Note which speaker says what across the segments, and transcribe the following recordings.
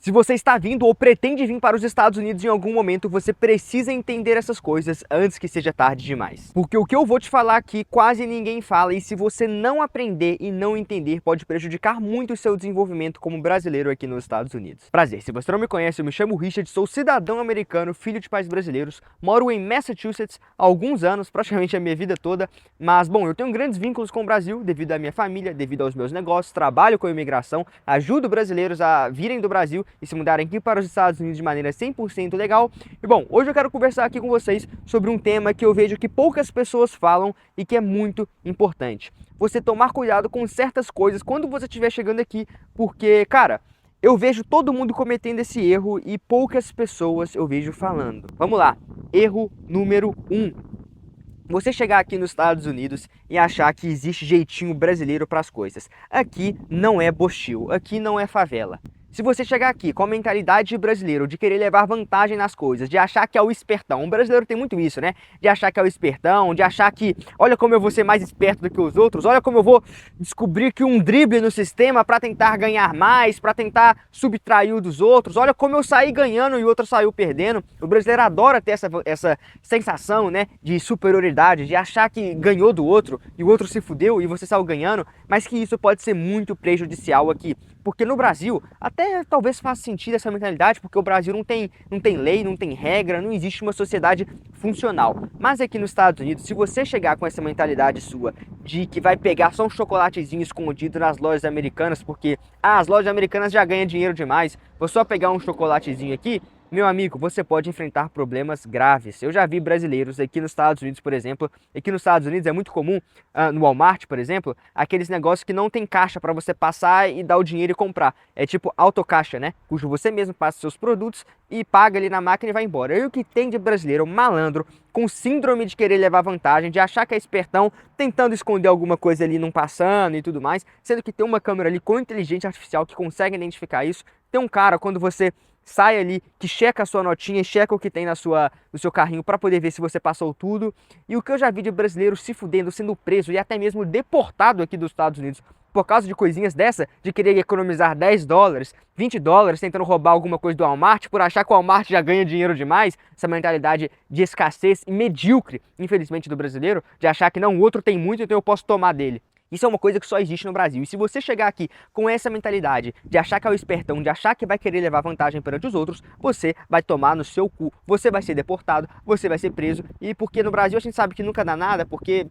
Speaker 1: Se você está vindo ou pretende vir para os Estados Unidos em algum momento, você precisa entender essas coisas antes que seja tarde demais. Porque o que eu vou te falar aqui quase ninguém fala, e se você não aprender e não entender, pode prejudicar muito o seu desenvolvimento como brasileiro aqui nos Estados Unidos. Prazer, se você não me conhece, eu me chamo Richard, sou cidadão americano, filho de pais brasileiros, moro em Massachusetts há alguns anos, praticamente a minha vida toda, mas bom, eu tenho grandes vínculos com o Brasil devido à minha família, devido aos meus negócios, trabalho com imigração, ajudo brasileiros a virem do Brasil e se mudarem aqui para os Estados Unidos de maneira 100% legal. E bom, hoje eu quero conversar aqui com vocês sobre um tema que eu vejo que poucas pessoas falam e que é muito importante. Você tomar cuidado com certas coisas quando você estiver chegando aqui, porque, cara, eu vejo todo mundo cometendo esse erro e poucas pessoas eu vejo falando. Vamos lá, erro número 1. Você chegar aqui nos Estados Unidos e achar que existe jeitinho brasileiro para as coisas. Aqui não é Bostil, aqui não é favela. Se você chegar aqui com a mentalidade de brasileiro, de querer levar vantagem nas coisas, de achar que é o espertão, um brasileiro tem muito isso, né? De achar que é o espertão, de achar que, olha como eu vou ser mais esperto do que os outros, olha como eu vou descobrir que um drible no sistema para tentar ganhar mais, para tentar subtrair o dos outros, olha como eu saí ganhando e o outro saiu perdendo. O brasileiro adora ter essa sensação, né, de superioridade, de achar que ganhou do outro e o outro se fudeu e você saiu ganhando, mas que isso pode ser muito prejudicial aqui. Porque no Brasil, até talvez faça sentido essa mentalidade, porque o Brasil não tem lei, não tem regra, não existe uma sociedade funcional. Mas aqui nos Estados Unidos, se você chegar com essa mentalidade sua de que vai pegar só um chocolatezinho escondido nas lojas americanas, porque as lojas americanas já ganham dinheiro demais, vou só pegar um chocolatezinho aqui, meu amigo, você pode enfrentar problemas graves. Eu já vi brasileiros aqui nos Estados Unidos, por exemplo. Aqui nos Estados Unidos é muito comum, no Walmart, por exemplo, aqueles negócios que não tem caixa para você passar e dar o dinheiro e comprar. É tipo autocaixa, né? Cujo você mesmo passa seus produtos e paga ali na máquina e vai embora. E o que tem de brasileiro, malandro, com síndrome de querer levar vantagem, de achar que é espertão, tentando esconder alguma coisa ali, não passando e tudo mais, sendo que tem uma câmera ali com inteligência artificial que consegue identificar isso. Tem um cara, quando você sai ali, que checa a sua notinha, checa o que tem no seu carrinho para poder ver se você passou tudo. E o que eu já vi de brasileiro se fudendo, sendo preso e até mesmo deportado aqui dos Estados Unidos por causa de coisinhas dessa, de querer economizar 10 dólares, 20 dólares, tentando roubar alguma coisa do Walmart, por achar que o Walmart já ganha dinheiro demais, essa mentalidade de escassez e medíocre, infelizmente, do brasileiro, de achar que não, o outro tem muito, então eu posso tomar dele. Isso é uma coisa que só existe no Brasil. E se você chegar aqui com essa mentalidade de achar que é o espertão, de achar que vai querer levar vantagem perante os outros, você vai tomar no seu cu, você vai ser deportado, você vai ser preso. E porque no Brasil a gente sabe que nunca dá nada, porque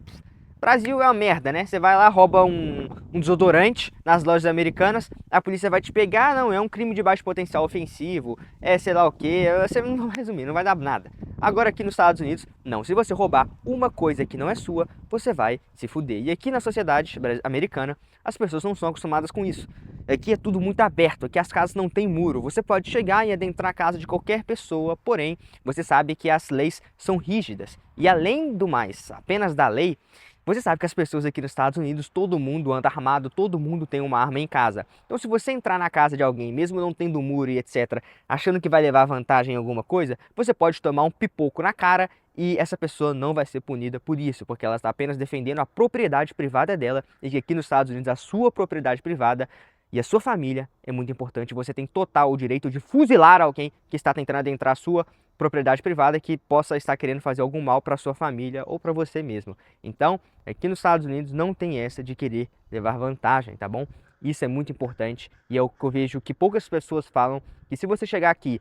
Speaker 1: Brasil é uma merda, né? Você vai lá, rouba um desodorante nas lojas americanas, a polícia vai te pegar, não, é um crime de baixo potencial ofensivo, é sei lá o que, você não vai resumir, não vai dar nada. Agora aqui nos Estados Unidos, não, se você roubar uma coisa que não é sua, você vai se fuder. E aqui na sociedade americana, as pessoas não são acostumadas com isso. Aqui é tudo muito aberto, aqui as casas não têm muro, você pode chegar e adentrar a casa de qualquer pessoa, porém, você sabe que as leis são rígidas. E além do mais, apenas da lei, você sabe que as pessoas aqui nos Estados Unidos, todo mundo anda armado, todo mundo tem uma arma em casa. Então se você entrar na casa de alguém, mesmo não tendo muro e etc, achando que vai levar vantagem em alguma coisa, você pode tomar um pipoco na cara e essa pessoa não vai ser punida por isso, porque ela está apenas defendendo a propriedade privada dela e que aqui nos Estados Unidos a sua propriedade privada e a sua família é muito importante. Você tem total o direito de fuzilar alguém que está tentando adentrar a sua propriedade privada que possa estar querendo fazer algum mal para sua família ou para você mesmo. Então, aqui nos Estados Unidos não tem essa de querer levar vantagem, tá bom? Isso é muito importante e é o que eu vejo que poucas pessoas falam, que se você chegar aqui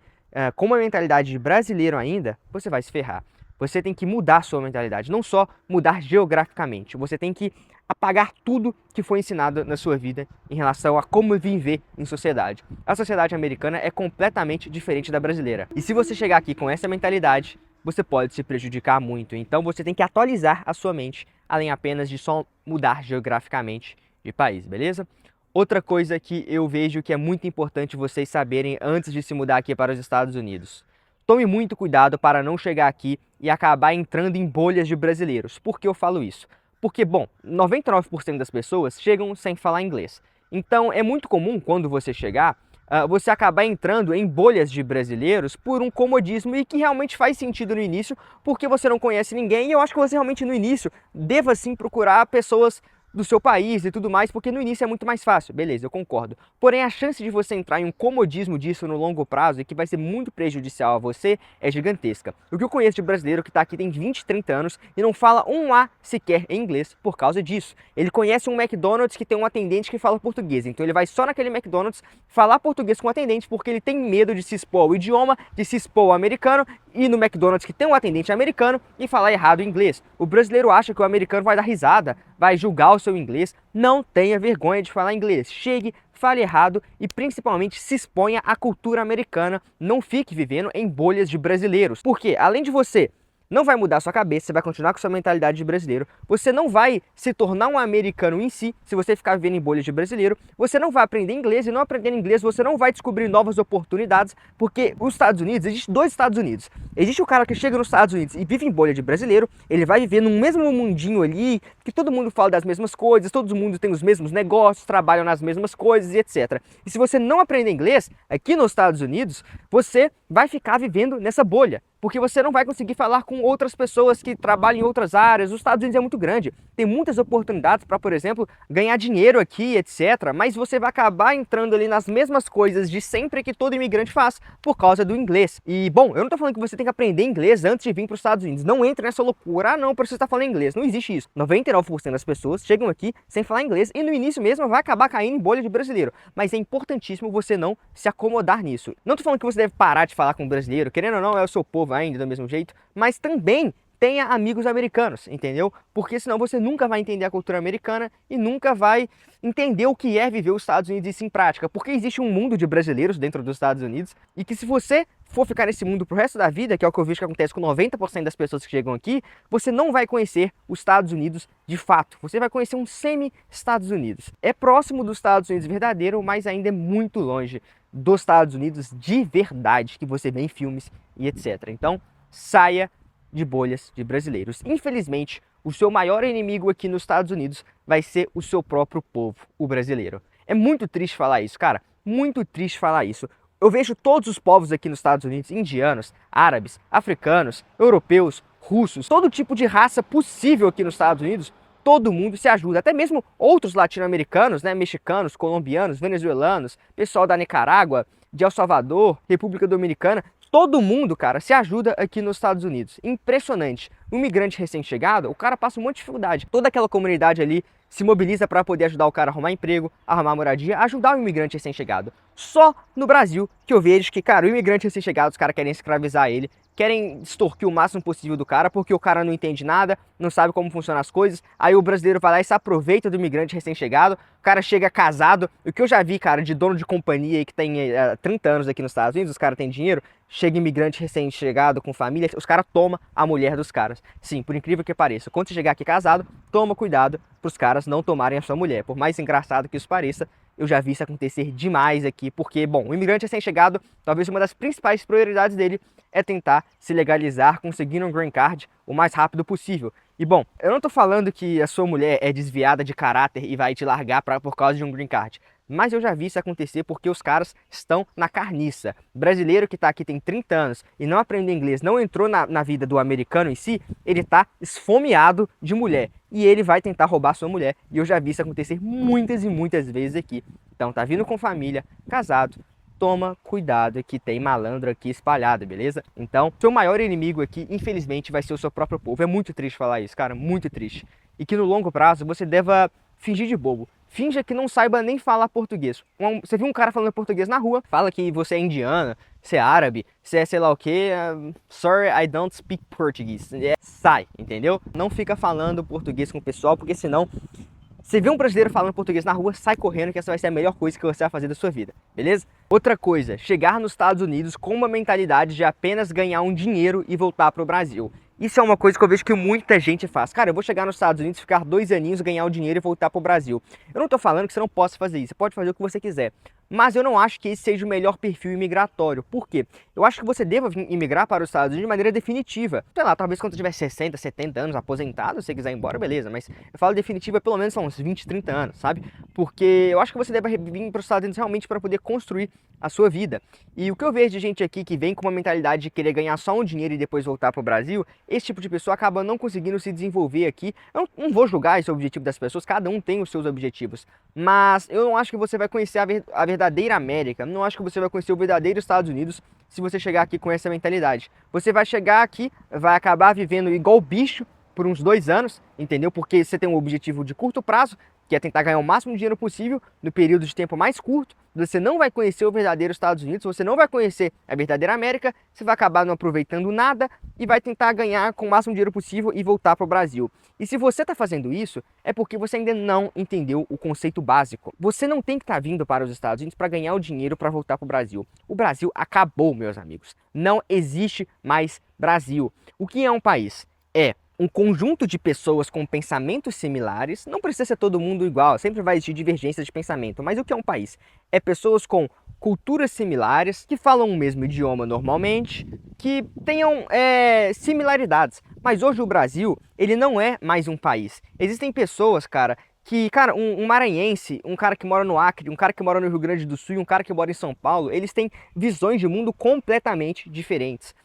Speaker 1: com uma mentalidade de brasileiro ainda, você vai se ferrar. Você tem que mudar a sua mentalidade, não só mudar geograficamente, você tem que apagar tudo que foi ensinado na sua vida em relação a como viver em sociedade. A sociedade americana é completamente diferente da brasileira. E se você chegar aqui com essa mentalidade, você pode se prejudicar muito. Então você tem que atualizar a sua mente, além apenas de só mudar geograficamente de país, beleza? Outra coisa que eu vejo que é muito importante vocês saberem antes de se mudar aqui para os Estados Unidos. Tome muito cuidado para não chegar aqui e acabar entrando em bolhas de brasileiros. Por que eu falo isso? Porque, bom, 99% das pessoas chegam sem falar inglês. Então é muito comum quando você chegar, você acabar entrando em bolhas de brasileiros por um comodismo e que realmente faz sentido no início, porque você não conhece ninguém e eu acho que você realmente no início deva sim procurar pessoas do seu país e tudo mais, porque no início é muito mais fácil. Beleza, eu concordo. Porém, a chance de você entrar em um comodismo disso no longo prazo e que vai ser muito prejudicial a você é gigantesca. O que eu conheço de brasileiro que está aqui tem 20, 30 anos e não fala um A sequer em inglês por causa disso. Ele conhece um McDonald's que tem um atendente que fala português, então ele vai só naquele McDonald's falar português com o atendente porque ele tem medo de se expor ao idioma, de se expor ao americano, e no McDonald's que tem um atendente americano e falar errado o inglês. O brasileiro acha que o americano vai dar risada, vai julgar o seu inglês. Não tenha vergonha de falar inglês. Chegue, fale errado e principalmente se exponha à cultura americana. Não fique vivendo em bolhas de brasileiros. Porque além de você não vai mudar a sua cabeça, você vai continuar com sua mentalidade de brasileiro, você não vai se tornar um americano em si, se você ficar vivendo em bolhas de brasileiro, você não vai aprender inglês, e não aprendendo inglês você não vai descobrir novas oportunidades, porque os Estados Unidos, existe dois Estados Unidos. Existe o cara que chega nos Estados Unidos e vive em bolha de brasileiro, ele vai viver num mesmo mundinho ali, que todo mundo fala das mesmas coisas, todo mundo tem os mesmos negócios, trabalham nas mesmas coisas e etc. E se você não aprender inglês, aqui nos Estados Unidos, você vai ficar vivendo nessa bolha, porque você não vai conseguir falar com outras pessoas que trabalham em outras áreas. Os Estados Unidos é muito grande, tem muitas oportunidades para, por exemplo, ganhar dinheiro aqui, etc. Mas você vai acabar entrando ali nas mesmas coisas de sempre que todo imigrante faz, por causa do inglês. E, bom, eu não estou falando que você tem que aprender inglês antes de vir para os Estados Unidos. Não entre nessa loucura, não, para você estar falando inglês. Não existe isso. 99% das pessoas chegam aqui sem falar inglês e no início mesmo vai acabar caindo em bolha de brasileiro. Mas é importantíssimo você não se acomodar nisso. Não estou falando que você deve parar de falar com o brasileiro, querendo ou não, é o seu povo ainda do mesmo jeito, mas também tenha amigos americanos, entendeu? Porque senão você nunca vai entender a cultura americana e nunca vai entender o que é viver os Estados Unidos isso em prática, porque existe um mundo de brasileiros dentro dos Estados Unidos e que se você for ficar nesse mundo pro resto da vida, que é o que eu vejo que acontece com 90% das pessoas que chegam aqui, você não vai conhecer os Estados Unidos de fato. Você vai conhecer um semi-Estados Unidos. É próximo dos Estados Unidos verdadeiro, mas ainda é muito longe dos Estados Unidos de verdade, que você vê em filmes e etc. Então, saia de bolhas de brasileiros. Infelizmente, o seu maior inimigo aqui nos Estados Unidos vai ser o seu próprio povo, o brasileiro. É muito triste falar isso, cara. Muito triste falar isso. Eu vejo todos os povos aqui nos Estados Unidos, indianos, árabes, africanos, europeus, russos, todo tipo de raça possível aqui nos Estados Unidos, todo mundo se ajuda, até mesmo outros latino-americanos, né, mexicanos, colombianos, venezuelanos, pessoal da Nicarágua, de El Salvador, República Dominicana, todo mundo, cara, se ajuda aqui nos Estados Unidos. Impressionante. Um imigrante recém-chegado, o cara passa um monte de dificuldade. Toda aquela comunidade ali se mobiliza para poder ajudar o cara a arrumar emprego, arrumar moradia, ajudar o imigrante recém-chegado. Só no Brasil que eu vejo que, cara, o imigrante recém-chegado, os caras querem escravizar ele, querem extorquir o máximo possível do cara, porque o cara não entende nada, não sabe como funcionam as coisas, aí o brasileiro vai lá e se aproveita do imigrante recém-chegado, o cara chega casado, o que eu já vi, cara, de dono de companhia aí que tem 30 anos aqui nos Estados Unidos, os caras têm dinheiro, chega imigrante recém-chegado com família, os caras tomam a mulher dos caras. Sim, por incrível que pareça, quando você chegar aqui casado, toma cuidado pros caras não tomarem a sua mulher, por mais engraçado que isso pareça, eu já vi isso acontecer demais aqui, porque, bom, o imigrante recém-chegado, talvez uma das principais prioridades dele é tentar se legalizar conseguindo um green card o mais rápido possível. E, bom, eu não tô falando que a sua mulher é desviada de caráter e vai te largar por causa de um green card, mas eu já vi isso acontecer porque os caras estão na carniça. Brasileiro que tá aqui tem 30 anos e não aprendeu inglês, não entrou na vida do americano em si, ele tá esfomeado de mulher. E ele vai tentar roubar sua mulher. E eu já vi isso acontecer muitas e muitas vezes aqui. Então tá vindo com família, casado, toma cuidado que tem malandro aqui espalhado, beleza? Então, seu maior inimigo aqui, infelizmente, vai ser o seu próprio povo. É muito triste falar isso, cara, muito triste. E que no longo prazo você deva fingir de bobo. Finja que não saiba nem falar português. Você viu um cara falando português na rua, fala que você é indiana, você é árabe, você é sei lá o que, sorry, I don't speak Portuguese. Sai, entendeu? Não fica falando português com o pessoal, porque senão, você vê um brasileiro falando português na rua, sai correndo que essa vai ser a melhor coisa que você vai fazer da sua vida, beleza? Outra coisa, chegar nos Estados Unidos com uma mentalidade de apenas ganhar um dinheiro e voltar para o Brasil. Isso é uma coisa que eu vejo que muita gente faz. Cara, eu vou chegar nos Estados Unidos, ficar 2 aninhos, ganhar o dinheiro e voltar pro Brasil. Eu não tô falando que você não possa fazer isso, você pode fazer o que você quiser. mas eu não acho que esse seja o melhor perfil imigratório. Por quê? Eu acho que você deva imigrar para os Estados Unidos de maneira definitiva. Sei lá, talvez quando você tiver 60, 70 anos, aposentado, se você quiser ir embora, beleza, mas eu falo definitiva pelo menos são uns 20, 30 anos, sabe? Porque eu acho que você deve vir para os Estados Unidos realmente para poder construir a sua vida. E o que eu vejo de gente aqui que vem com uma mentalidade de querer ganhar só um dinheiro e depois voltar para o Brasil, esse tipo de pessoa acaba não conseguindo se desenvolver aqui. Eu não vou julgar esse objetivo das pessoas, cada um tem os seus objetivos, mas eu não acho que você vai conhecer a verdadeira América, não acho que você vai conhecer o verdadeiro Estados Unidos se você chegar aqui com essa mentalidade. Você vai chegar aqui, vai acabar vivendo igual bicho por uns 2 anos, entendeu? Porque você tem um objetivo de curto prazo, que é tentar ganhar o máximo de dinheiro possível no período de tempo mais curto. Você não vai conhecer o verdadeiro Estados Unidos, você não vai conhecer a verdadeira América, você vai acabar não aproveitando nada e vai tentar ganhar com o máximo de dinheiro possível e voltar para o Brasil. E se você está fazendo isso, é porque você ainda não entendeu o conceito básico. Você não tem que estar vindo para os Estados Unidos para ganhar o dinheiro para voltar para o Brasil. O Brasil acabou, meus amigos. Não existe mais Brasil. O que é um país? É um conjunto de pessoas com pensamentos similares, não precisa ser todo mundo igual, sempre vai existir divergência de pensamento, mas o que é um país? É pessoas com culturas similares, que falam o mesmo idioma normalmente, que tenham similaridades. Mas hoje o Brasil, ele não é mais um país. Existem pessoas, cara, um maranhense, um cara que mora no Acre, um cara que mora no Rio Grande do Sul e um cara que mora em São Paulo, eles têm visões de mundo completamente diferentes.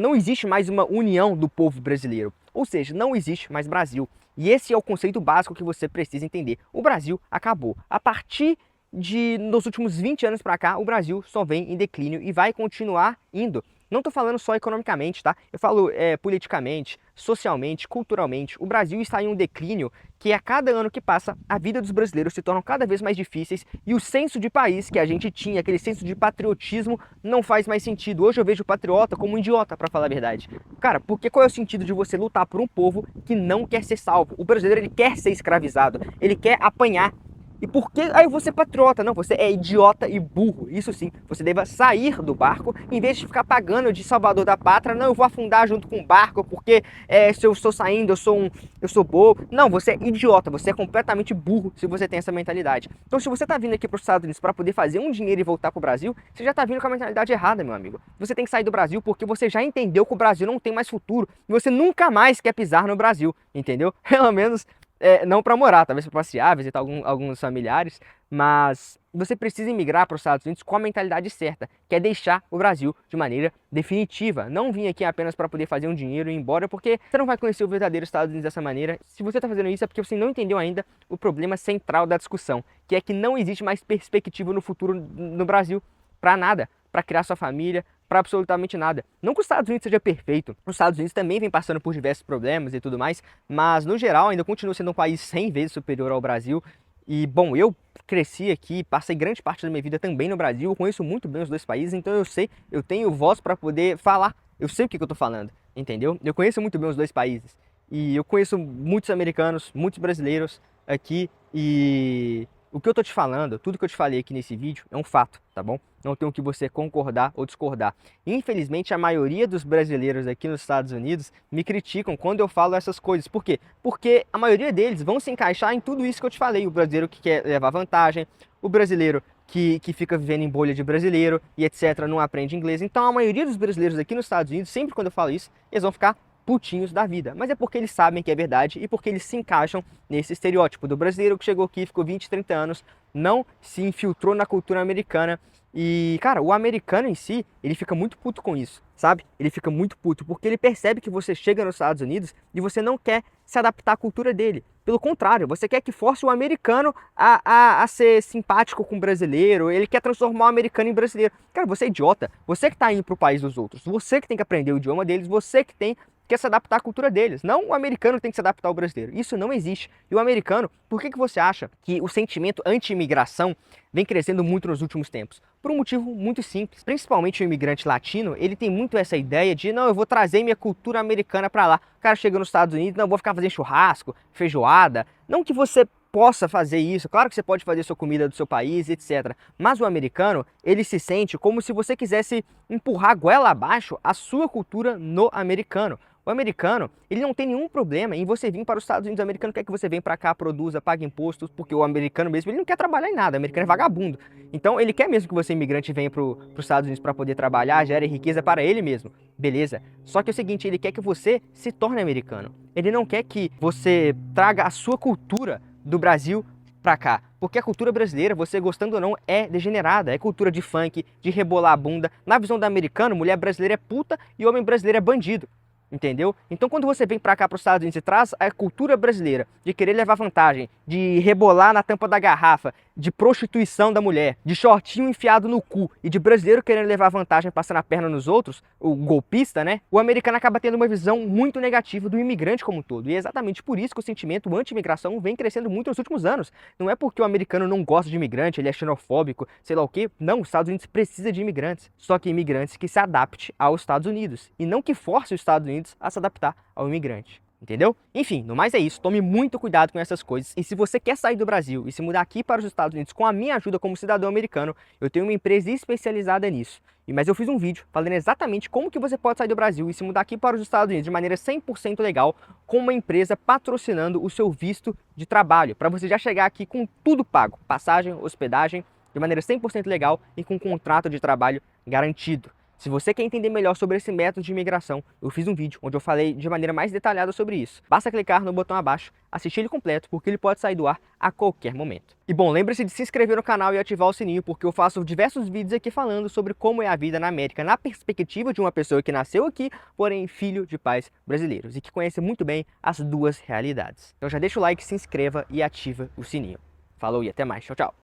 Speaker 1: Não existe mais uma união do povo brasileiro. Ou seja, não existe mais Brasil. E esse é o conceito básico que você precisa entender. O Brasil acabou. A partir dos últimos 20 anos para cá, o Brasil só vem em declínio e vai continuar indo. Não estou falando só economicamente, tá? Eu falo politicamente, socialmente, culturalmente. O Brasil está em um declínio que a cada ano que passa, a vida dos brasileiros se torna cada vez mais difíceis e o senso de país que a gente tinha, aquele senso de patriotismo, não faz mais sentido. Hoje eu vejo o patriota como um idiota, para falar a verdade. Cara, porque qual é o sentido de você lutar por um povo que não quer ser salvo? O brasileiro, ele quer ser escravizado, ele quer apanhar. E por que aí você é patriota? Não, você é idiota e burro. Isso sim, você deva sair do barco em vez de ficar pagando de salvador da pátria. Não, eu vou afundar junto com o barco porque se eu estou saindo eu sou bobo. Não, você é idiota, você é completamente burro se você tem essa mentalidade. Então se você está vindo aqui para os Estados Unidos para poder fazer um dinheiro e voltar para o Brasil, você já está vindo com a mentalidade errada, meu amigo. Você tem que sair do Brasil porque você já entendeu que o Brasil não tem mais futuro e você nunca mais quer pisar no Brasil, entendeu? Pelo menos não para morar, talvez para passear, visitar alguns familiares, mas você precisa emigrar para os Estados Unidos com a mentalidade certa, que é deixar o Brasil de maneira definitiva. Não vir aqui apenas para poder fazer um dinheiro e ir embora, porque você não vai conhecer o verdadeiro Estados Unidos dessa maneira. Se você está fazendo isso é porque você não entendeu ainda o problema central da discussão, que é que não existe mais perspectiva no futuro no Brasil para nada, para criar sua família, para absolutamente nada. Não que os Estados Unidos seja perfeito, os Estados Unidos também vem passando por diversos problemas e tudo mais, mas no geral ainda continua sendo um país 100 vezes superior ao Brasil. E bom, eu cresci aqui, passei grande parte da minha vida também no Brasil, eu conheço muito bem os dois países, então eu tenho voz para poder falar, eu sei o que eu tô falando, entendeu? Eu conheço muito bem os dois países e eu conheço muitos americanos, muitos brasileiros aqui e o que eu tô te falando, tudo que eu te falei aqui nesse vídeo é um fato, tá bom? Não tem o que você concordar ou discordar. Infelizmente, a maioria dos brasileiros aqui nos Estados Unidos me criticam quando eu falo essas coisas. Por quê? Porque a maioria deles vão se encaixar em tudo isso que eu te falei. O brasileiro que quer levar vantagem, o brasileiro que fica vivendo em bolha de brasileiro e etc, não aprende inglês. Então, a maioria dos brasileiros aqui nos Estados Unidos, sempre quando eu falo isso, eles vão ficar putinhos da vida, mas é porque eles sabem que é verdade e porque eles se encaixam nesse estereótipo do brasileiro que chegou aqui, ficou 20, 30 anos, não se infiltrou na cultura americana e, cara, o americano em si, ele fica muito puto com isso, sabe? Ele fica muito puto porque ele percebe que você chega nos Estados Unidos e você não quer se adaptar à cultura dele. Pelo contrário, você quer que force o americano a ser simpático com o brasileiro, ele quer transformar o americano em brasileiro. Cara, você é idiota, você que tá indo pro país dos outros, você que tem que aprender o idioma deles, você que tem que se adaptar à cultura deles. Não o americano tem que se adaptar ao brasileiro. Isso não existe. E o americano, por que você acha que o sentimento anti-imigração vem crescendo muito nos últimos tempos? Por um motivo muito simples. Principalmente o imigrante latino, ele tem muito essa ideia de, não, eu vou trazer minha cultura americana para lá. O cara chega nos Estados Unidos, não, eu vou ficar fazendo churrasco, feijoada. Não que você possa fazer isso, claro que você pode fazer sua comida do seu país, etc. Mas o americano, ele se sente como se você quisesse empurrar goela abaixo a sua cultura no americano. O americano, ele não tem nenhum problema em você vir para os Estados Unidos. O americano quer que você venha para cá, produza, pague impostos, porque o americano mesmo, ele não quer trabalhar em nada, o americano é vagabundo. Então, ele quer mesmo que você, imigrante, venha para os Estados Unidos para poder trabalhar, gere riqueza para ele mesmo. Beleza. Só que é o seguinte, ele quer que você se torne americano. Ele não quer que você traga a sua cultura do Brasil pra cá. Porque a cultura brasileira, você gostando ou não, é degenerada. É cultura de funk, de rebolar a bunda. Na visão do americano, mulher brasileira é puta e homem brasileiro é bandido. Entendeu? Então quando você vem pra cá para os Estados Unidos e traz a cultura brasileira de querer levar vantagem, de rebolar na tampa da garrafa, de prostituição da mulher, de shortinho enfiado no cu e de brasileiro querendo levar vantagem passando a perna nos outros, o golpista, né? O americano acaba tendo uma visão muito negativa do imigrante como um todo. E é exatamente por isso que o sentimento anti-imigração vem crescendo muito nos últimos anos. Não é porque o americano não gosta de imigrante, ele é xenofóbico, sei lá o quê. Não, os Estados Unidos precisa de imigrantes. Só que imigrantes que se adaptem aos Estados Unidos e não que force os Estados Unidos a se adaptar ao imigrante. Entendeu? Enfim, no mais é isso. Tome muito cuidado com essas coisas. E se você quer sair do Brasil e se mudar aqui para os Estados Unidos com a minha ajuda como cidadão americano, eu tenho uma empresa especializada nisso. Mas eu fiz um vídeo falando exatamente como que você pode sair do Brasil e se mudar aqui para os Estados Unidos de maneira 100% legal, com uma empresa patrocinando o seu visto de trabalho, para você já chegar aqui com tudo pago, passagem, hospedagem, de maneira 100% legal e com um contrato de trabalho garantido. Se você quer entender melhor sobre esse método de imigração, eu fiz um vídeo onde eu falei de maneira mais detalhada sobre isso. Basta clicar no botão abaixo, assistir ele completo, porque ele pode sair do ar a qualquer momento. E bom, lembre-se de se inscrever no canal e ativar o sininho, porque eu faço diversos vídeos aqui falando sobre como é a vida na América, na perspectiva de uma pessoa que nasceu aqui, porém filho de pais brasileiros, e que conhece muito bem as duas realidades. Então já deixa o like, se inscreva e ativa o sininho. Falou e até mais, tchau, tchau!